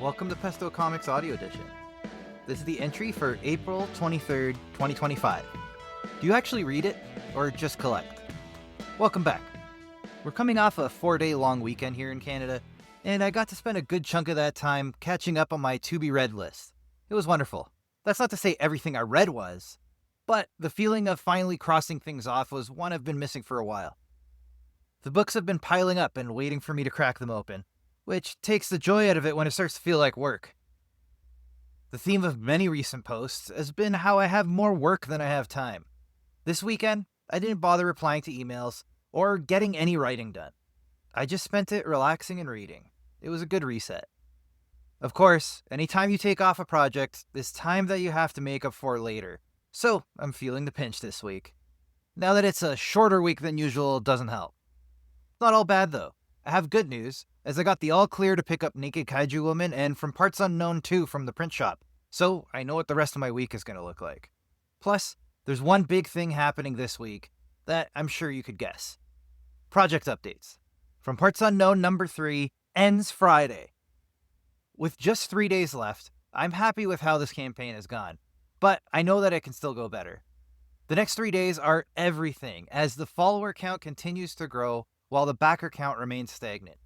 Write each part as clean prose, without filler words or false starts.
Welcome to Pesto Comics Audio Edition. This is the entry for April 23rd, 2025. Do you actually read it, or just collect? Welcome back. We're coming off a 4-day long weekend here in Canada, and I got to spend a good chunk of that time catching up on my to-be-read list. It was wonderful. That's not to say everything I read was, but the feeling of finally crossing things off was one I've been missing for a while. The books have been piling up and waiting for me to crack them open, which takes the joy out of it when it starts to feel like work. The theme of many recent posts has been how I have more work than I have time. This weekend, I didn't bother replying to emails or getting any writing done. I just spent it relaxing and reading. It was a good reset. Of course, anytime you take off a project, it's time that you have to make up for later. So, I'm feeling the pinch this week. Now that it's a shorter week than usual doesn't help. Not all bad though. I have good news, as I got the all clear to pick up Naked Kaiju Woman and From Parts Unknown 2 from the print shop, so I know what the rest of my week is going to look like. Plus, there's one big thing happening this week that I'm sure you could guess. Project updates. From Parts Unknown number 3 ends Friday. With just 3 days left, I'm happy with how this campaign has gone, but I know that it can still go better. The next 3 days are everything, as the follower count continues to grow while the backer count remains stagnant.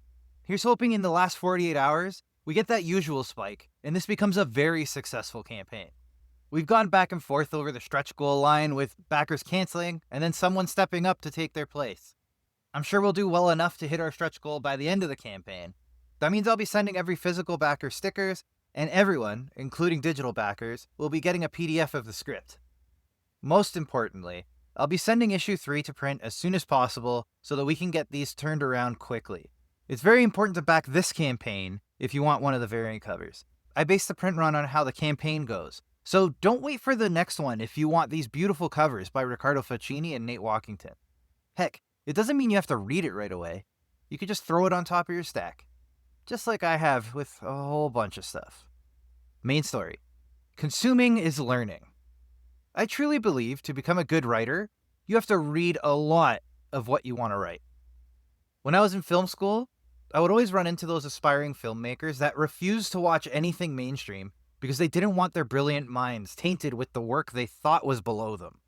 Here's hoping in the last 48 hours, we get that usual spike, and this becomes a very successful campaign. We've gone back and forth over the stretch goal line with backers canceling and then someone stepping up to take their place. I'm sure we'll do well enough to hit our stretch goal by the end of the campaign. That means I'll be sending every physical backer stickers, and everyone, including digital backers, will be getting a PDF of the script. Most importantly, I'll be sending issue 3 to print as soon as possible so that we can get these turned around quickly. It's very important to back this campaign if you want one of the variant covers. I base the print run on how the campaign goes, so don't wait for the next one if you want these beautiful covers by Riccardo Facchini and Nate Walkington. Heck, it doesn't mean you have to read it right away. You could just throw it on top of your stack, just like I have with a whole bunch of stuff. Main story. Consuming is learning. I truly believe to become a good writer, you have to read a lot of what you want to write. When I was in film school, I would always run into those aspiring filmmakers that refused to watch anything mainstream because they didn't want their brilliant minds tainted with the work they thought was below them.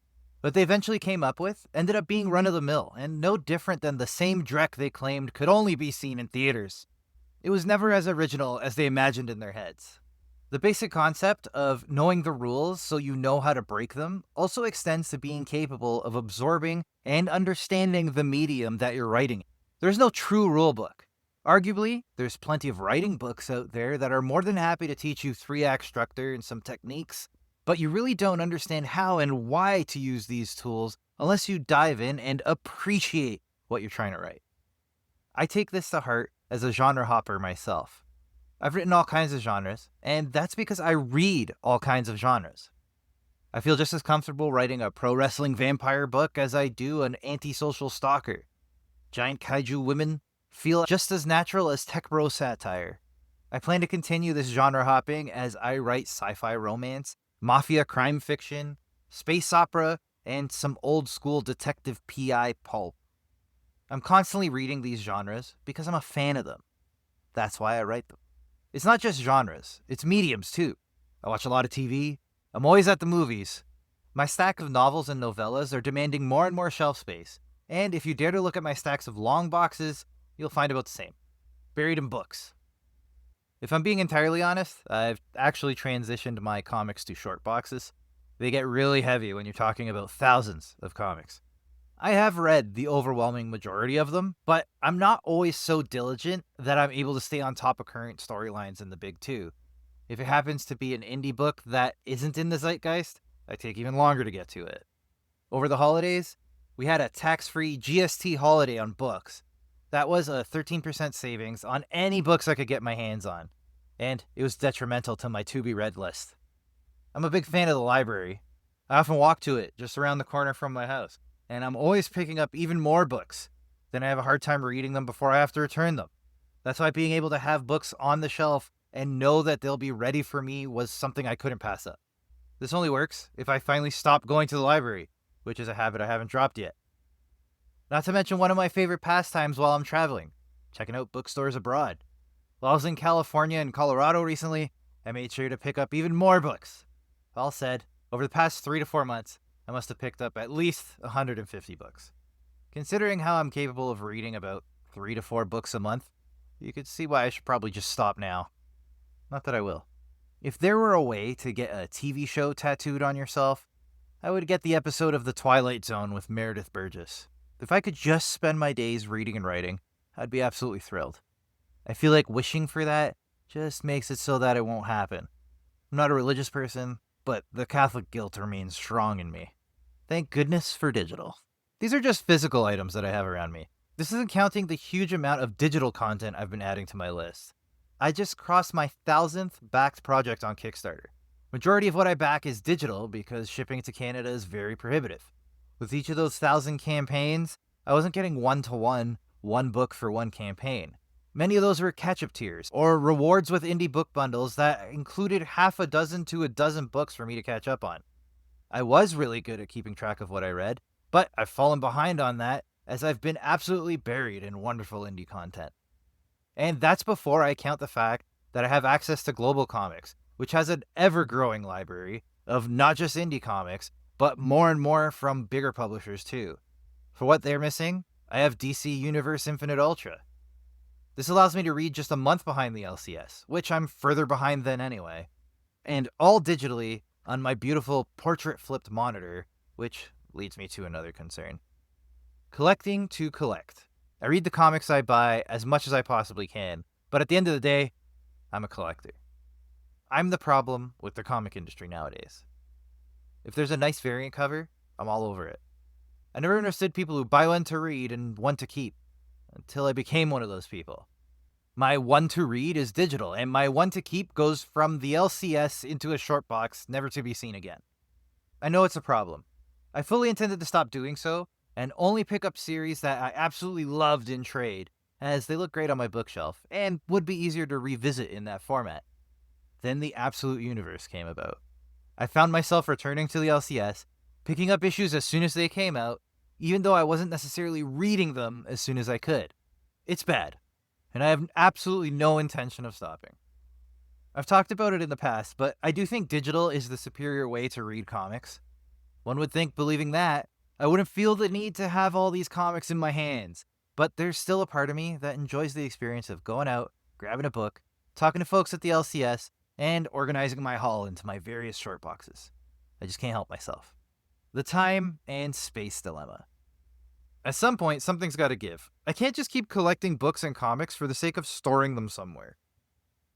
What they eventually came up with ended up being run-of-the-mill and no different than the same dreck they claimed could only be seen in theaters. It was never as original as they imagined in their heads. The basic concept of knowing the rules so you know how to break them also extends to being capable of absorbing and understanding the medium that you're writing. There's no true rule book. Arguably, there's plenty of writing books out there that are more than happy to teach you 3-act structure and some techniques, but you really don't understand how and why to use these tools unless you dive in and appreciate what you're trying to write. I take this to heart as a genre hopper myself. I've written all kinds of genres, and that's because I read all kinds of genres. I feel just as comfortable writing a pro wrestling vampire book as I do an antisocial stalker. Giant kaiju women feel just as natural as tech bro satire. I plan to continue this genre hopping as I write sci-fi romance, mafia crime fiction, space opera, and some old school detective PI pulp. I'm constantly reading these genres because I'm a fan of them. That's why I write them. It's not just genres, it's mediums too. I watch a lot of TV. I'm always at the movies. My stack of novels and novellas are demanding more and more shelf space, and if you dare to look at my stacks of long boxes, you'll find about the same. Buried in books. If I'm being entirely honest, I've actually transitioned my comics to short boxes. They get really heavy when you're talking about thousands of comics. I have read the overwhelming majority of them, but I'm not always so diligent that I'm able to stay on top of current storylines in the big two. If it happens to be an indie book that isn't in the zeitgeist, I take even longer to get to it. Over the holidays, we had a tax-free GST holiday on books. That was a 13% savings on any books I could get my hands on, and it was detrimental to my to-be-read list. I'm a big fan of the library. I often walk to it just around the corner from my house, and I'm always picking up even more books. Then I have a hard time reading them before I have to return them. That's why being able to have books on the shelf and know that they'll be ready for me was something I couldn't pass up. This only works if I finally stop going to the library, which is a habit I haven't dropped yet. Not to mention one of my favorite pastimes while I'm traveling, checking out bookstores abroad. While I was in California and Colorado recently, I made sure to pick up even more books. All said, over the past 3 to 4 months, I must have picked up at least 150 books. Considering how I'm capable of reading about 3 to 4 books a month, you could see why I should probably just stop now. Not that I will. If there were a way to get a TV show tattooed on yourself, I would get the episode of The Twilight Zone with Meredith Burgess. If I could just spend my days reading and writing, I'd be absolutely thrilled. I feel like wishing for that just makes it so that it won't happen. I'm not a religious person, but the Catholic guilt remains strong in me. Thank goodness for digital. These are just physical items that I have around me. This isn't counting the huge amount of digital content I've been adding to my list. I just crossed my 1,000th backed project on Kickstarter. Majority of what I back is digital because shipping to Canada is very prohibitive. With each of those 1,000 campaigns, I wasn't getting one-to-one, one book for one campaign. Many of those were catch-up tiers, or rewards with indie book bundles that included half a dozen to a dozen books for me to catch up on. I was really good at keeping track of what I read, but I've fallen behind on that as I've been absolutely buried in wonderful indie content. And that's before I count the fact that I have access to Global Comics, which has an ever-growing library of not just indie comics, but more and more from bigger publishers too. For what they're missing, I have DC Universe Infinite Ultra. This allows me to read just a month behind the LCS, which I'm further behind than anyway, and all digitally on my beautiful portrait-flipped monitor, which leads me to another concern. Collecting to collect. I read the comics I buy as much as I possibly can, but at the end of the day, I'm a collector. I'm the problem with the comic industry nowadays. If there's a nice variant cover, I'm all over it. I never understood people who buy one to read and one to keep, until I became one of those people. My one to read is digital, and my one to keep goes from the LCS into a short box, never to be seen again. I know it's a problem. I fully intended to stop doing so, and only pick up series that I absolutely loved in trade, as they look great on my bookshelf, and would be easier to revisit in that format. Then the Absolute Universe came about. I found myself returning to the LCS, picking up issues as soon as they came out, even though I wasn't necessarily reading them as soon as I could. It's bad, and I have absolutely no intention of stopping. I've talked about it in the past, but I do think digital is the superior way to read comics. One would think, believing that, I wouldn't feel the need to have all these comics in my hands, but there's still a part of me that enjoys the experience of going out, grabbing a book, talking to folks at the LCS, and organizing my haul into my various short boxes. I just can't help myself. The time and space dilemma. At some point, something's got to give. I can't just keep collecting books and comics for the sake of storing them somewhere.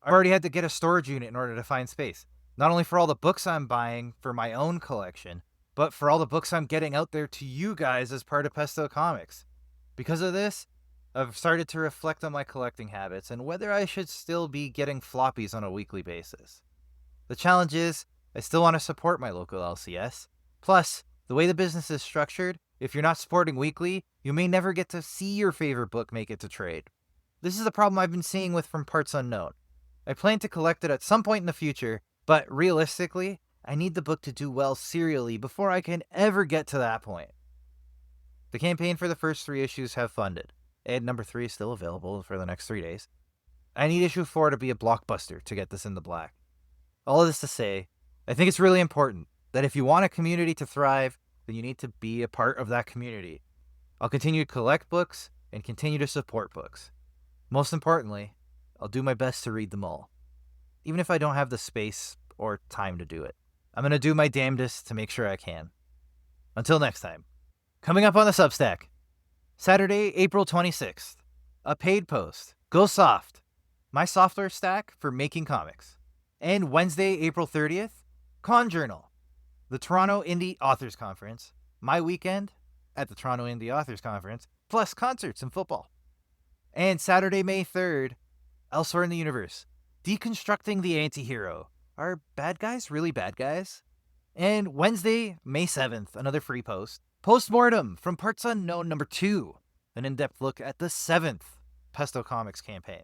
I've already had to get a storage unit in order to find space, not only for all the books I'm buying for my own collection, but for all the books I'm getting out there to you guys as part of Pesto Comics. Because of this, I've started to reflect on my collecting habits and whether I should still be getting floppies on a weekly basis. The challenge is, I still want to support my local LCS. Plus, the way the business is structured, if you're not supporting weekly, you may never get to see your favorite book make it to trade. This is a problem I've been seeing with From Parts Unknown. I plan to collect it at some point in the future, but realistically, I need the book to do well serially before I can ever get to that point. The campaign for the first 3 issues have funded, and number 3 is still available for the next 3 days. I need issue 4 to be a blockbuster to get this in the black. All of this to say, I think it's really important that if you want a community to thrive, then you need to be a part of that community. I'll continue to collect books and continue to support books. Most importantly, I'll do my best to read them all, even if I don't have the space or time to do it. I'm going to do my damnedest to make sure I can. Until next time, coming up on the Substack, Saturday, April 26th, a paid post, Go Soft, my software stack for making comics. And Wednesday, April 30th, Con Journal, the Toronto Indie Authors Conference, my weekend at the Toronto Indie Authors Conference, plus concerts and football. And Saturday, May 3rd, Elsewhere in the Universe, Deconstructing the Anti-Hero. Are bad guys really bad guys? And Wednesday, May 7th, another free post, Postmortem from Parts Unknown number 2, an in-depth look at the 7th Pesto Comics campaign.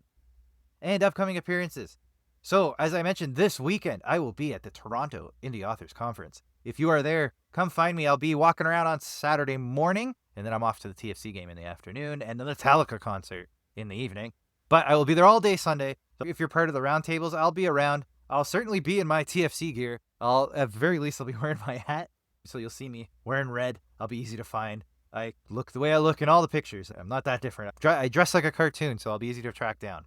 And upcoming appearances. So, as I mentioned, this weekend, I will be at the Toronto Indie Authors Conference. If you are there, come find me. I'll be walking around on Saturday morning, and then I'm off to the TFC game in the afternoon, and the Metallica concert in the evening. But I will be there all day Sunday, So if you're part of the roundtables, I'll be around. I'll certainly be in my TFC gear. At the very least, I'll be wearing my hat. So you'll see me wearing red. I'll be easy to find. I look the way I look in all the pictures. I'm not that different. I dress like a cartoon, so I'll be easy to track down.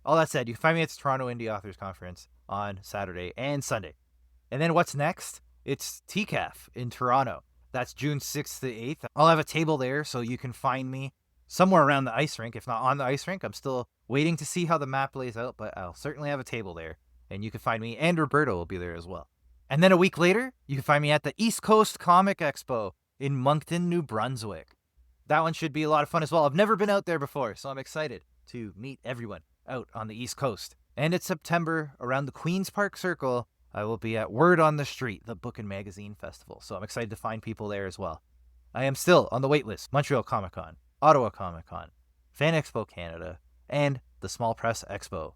All that said, you can find me at the Toronto Indie Authors Conference on Saturday and Sunday. And then what's next? It's TCAF in Toronto. That's June 6th to 8th. I'll have a table there, so you can find me somewhere around the ice rink. If not on the ice rink, I'm still waiting to see how the map lays out, but I'll certainly have a table there. And you can find me, and Roberto will be there as well. And then a week later, you can find me at the East Coast Comic Expo in Moncton, New Brunswick. That one should be a lot of fun as well. I've never been out there before, so I'm excited to meet everyone out on the East Coast. And it's September, around the Queen's Park Circle, I will be at Word on the Street, the book and magazine festival. So I'm excited to find people there as well. I am still on the wait list. Montreal Comic Con, Ottawa Comic Con, Fan Expo Canada, and the Small Press Expo.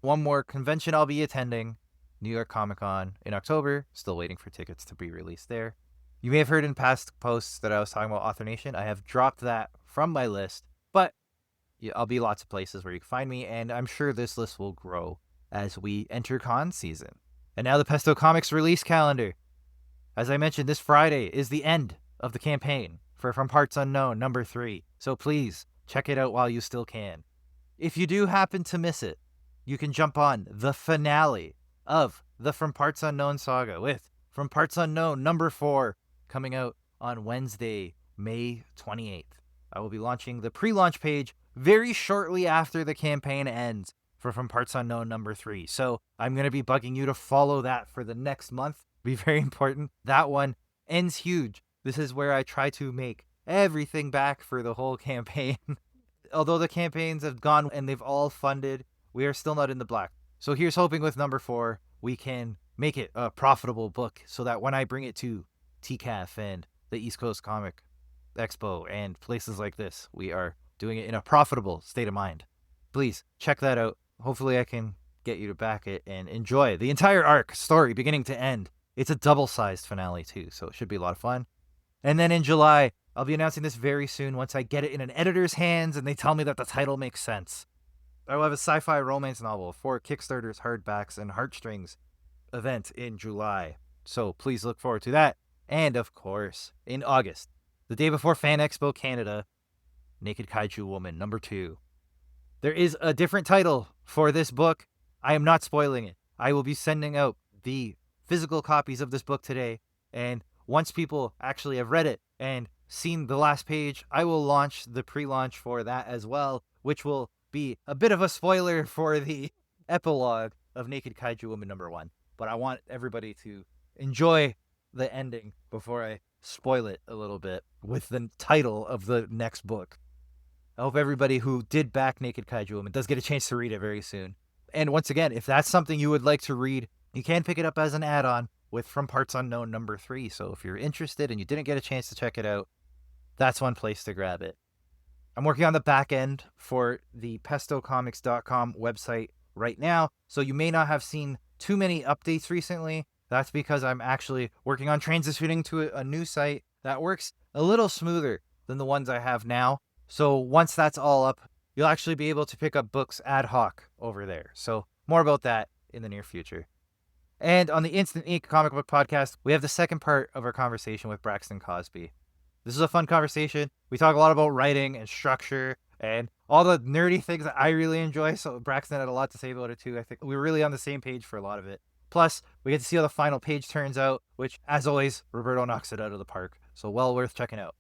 One more convention I'll be attending, New York Comic Con in October. Still waiting for tickets to be released there. You may have heard in past posts that I was talking about Author Nation. I have dropped that from my list, but I'll be lots of places where you can find me, and I'm sure this list will grow as we enter con season. And now the Pesto Comics release calendar. As I mentioned, this Friday is the end of the campaign for From Parts Unknown number 3, so please check it out while you still can. If you do happen to miss it, you can jump on the finale of the From Parts Unknown saga with From Parts Unknown number 4 coming out on Wednesday, May 28th. I will be launching the pre-launch page very shortly after the campaign ends for From Parts Unknown number 3. So I'm going to be bugging you to follow that for the next month. Be very important. That one ends huge. This is where I try to make everything back for the whole campaign. Although the campaigns have gone and they've all funded, we are still not in the black. So here's hoping with number 4, we can make it a profitable book so that when I bring it to TCAF and the East Coast Comic Expo and places like this, we are doing it in a profitable state of mind. Please check that out. Hopefully I can get you to back it and enjoy the entire arc, story, beginning to end. It's a double-sized finale too, so it should be a lot of fun. And then in July, I'll be announcing this very soon once I get it in an editor's hands and they tell me that the title makes sense. I will have a sci-fi romance novel for Kickstarters, hardbacks, and heartstrings event in July. So please look forward to that. And of course, in August, the day before Fan Expo Canada, Naked Kaiju Woman number 2. There is a different title for this book. I am not spoiling it. I will be sending out the physical copies of this book today. And once people actually have read it and seen the last page, I will launch the pre-launch for that as well, which will be a bit of a spoiler for the epilogue of Naked Kaiju Woman number 1. But I want everybody to enjoy the ending before I spoil it a little bit with the title of the next book. I hope everybody who did back Naked Kaiju Woman does get a chance to read it very soon. And once again, if that's something you would like to read, you can pick it up as an add-on with From Parts Unknown number 3. So if you're interested and you didn't get a chance to check it out, that's one place to grab it. I'm working on the back end for the pestocomics.com website right now, so you may not have seen too many updates recently. That's because I'm actually working on transitioning to a new site that works a little smoother than the ones I have now. So once that's all up, you'll actually be able to pick up books ad hoc over there. So more about that in the near future. And on the Instant Ink Comic Book Podcast, we have the second part of our conversation with Braxton Cosby. This is a fun conversation. We talk a lot about writing and structure and all the nerdy things that I really enjoy. So Braxton had a lot to say about it too. I think we were really on the same page for a lot of it. Plus, we get to see how the final page turns out, which, as always, Roberto knocks it out of the park. So well worth checking out.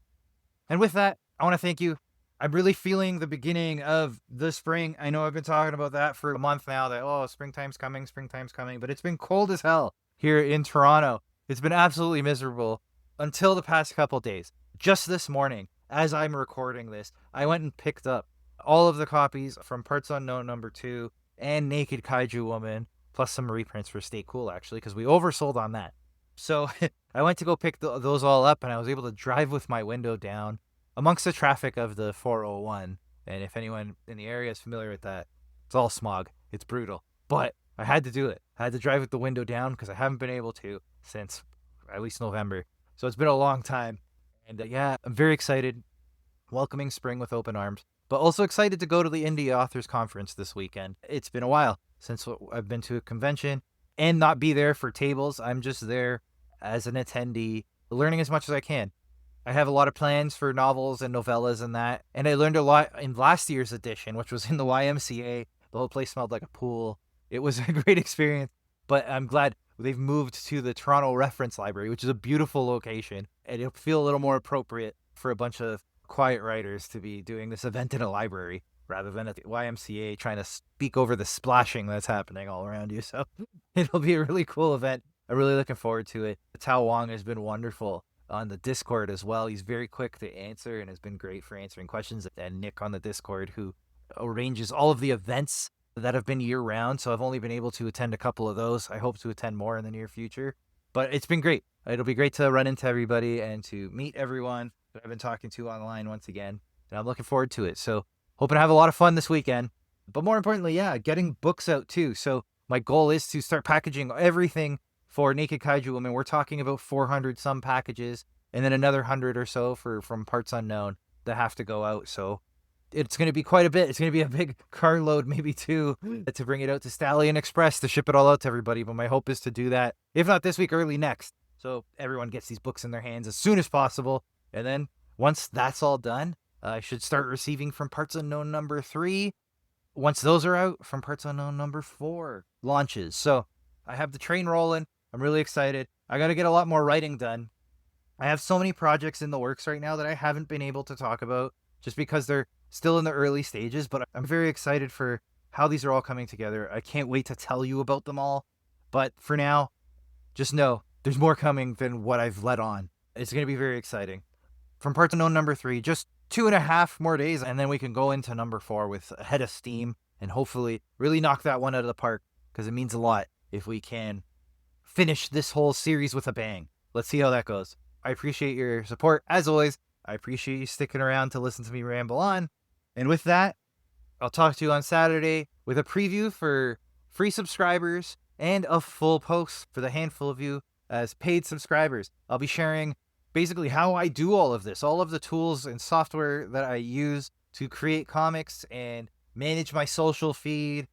And with that, I want to thank you. I'm really feeling the beginning of the spring. I know I've been talking about that for a month now, that, springtime's coming, but it's been cold as hell here in Toronto. It's been absolutely miserable until the past couple days. Just this morning, as I'm recording this, I went and picked up all of the copies from Parts Unknown number 2 and Naked Kaiju Woman, plus some reprints for Stay Cool, actually, because we oversold on that. So I went to go pick those all up, and I was able to drive with my window down amongst the traffic of the 401. And if anyone in the area is familiar with that, it's all smog. It's brutal. But I had to do it. I had to drive with the window down because I haven't been able to since at least November. So it's been a long time. And I'm very excited. Welcoming spring with open arms. but also excited to go to the Indie Authors Conference this weekend. It's been a while since I've been to a convention and not be there for tables. I'm just there as an attendee, learning as much as I can. I have a lot of plans for novels and novellas and that, and I learned a lot in last year's edition, which was in the YMCA. The whole place smelled like a pool. It was a great experience, but I'm glad they've moved to the Toronto Reference Library, which is a beautiful location, and it'll feel a little more appropriate for a bunch of quiet writers to be doing this event in a library rather than at the YMCA trying to speak over the splashing that's happening all around you. So it'll be a really cool event. I'm really looking forward to it. Tao Wong has been wonderful on the Discord as well. He's very quick to answer and has been great for answering questions. And Nick on the Discord, who arranges all of the events that have been year-round. So I've only been able to attend a couple of those. I hope to attend more in the near future. But it's been great. It'll be great to run into everybody and to meet everyone that I've been talking to online once again. And I'm looking forward to it. So hoping to have a lot of fun this weekend. But more importantly, getting books out too. So my goal is to start packaging everything for Naked Kaiju Woman. We're talking about 400 some packages and then another 100 or so from Parts Unknown that have to go out. So it's going to be quite a bit. It's going to be a big carload, maybe two, to bring it out to Stallion Express to ship it all out to everybody. But my hope is to do that, if not this week, early next. So everyone gets these books in their hands as soon as possible. And then once that's all done, I should start receiving from Parts Unknown number 3. Once those are out, from Parts Unknown number 4 launches. So I have the train rolling. I'm really excited. I got to get a lot more writing done. I have so many projects in the works right now that I haven't been able to talk about just because they're still in the early stages, but I'm very excited for how these are all coming together. I can't wait to tell you about them all. But for now, just know there's more coming than what I've let on. It's going to be very exciting. From Parts Unknown number 3, just 2.5 more days, and then we can go into number 4 with a head of steam and hopefully really knock that one out of the park, because it means a lot if we can finish this whole series with a bang. Let's see how that goes. I appreciate your support. As always, I appreciate you sticking around to listen to me ramble on. And with that, I'll talk to you on Saturday with a preview for free subscribers and a full post for the handful of you as paid subscribers. I'll be sharing basically how I do all of this, all of the tools and software that I use to create comics and manage my social feed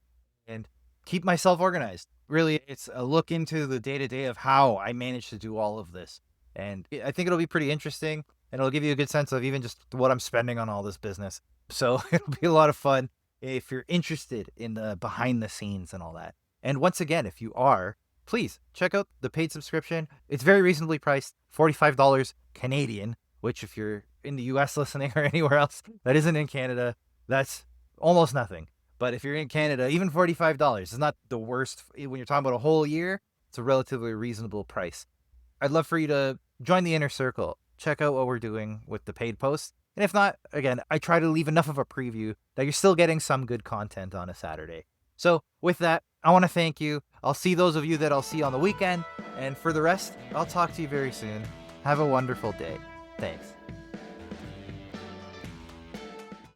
and keep myself organized. Really, it's a look into the day-to-day of how I manage to do all of this. And I think it'll be pretty interesting, and it'll give you a good sense of even just what I'm spending on all this business. So it'll be a lot of fun if you're interested in the behind the scenes and all that. And once again, if you are, please check out the paid subscription. It's very reasonably priced, $45 Canadian, which if you're in the US listening or anywhere else that isn't in Canada, that's almost nothing. But if you're in Canada, even $45 is not the worst. When you're talking about a whole year, it's a relatively reasonable price. I'd love for you to join the inner circle. Check out what we're doing with the paid posts. And if not, again, I try to leave enough of a preview that you're still getting some good content on a Saturday. So with that, I want to thank you. I'll see those of you that I'll see on the weekend. And for the rest, I'll talk to you very soon. Have a wonderful day. Thanks.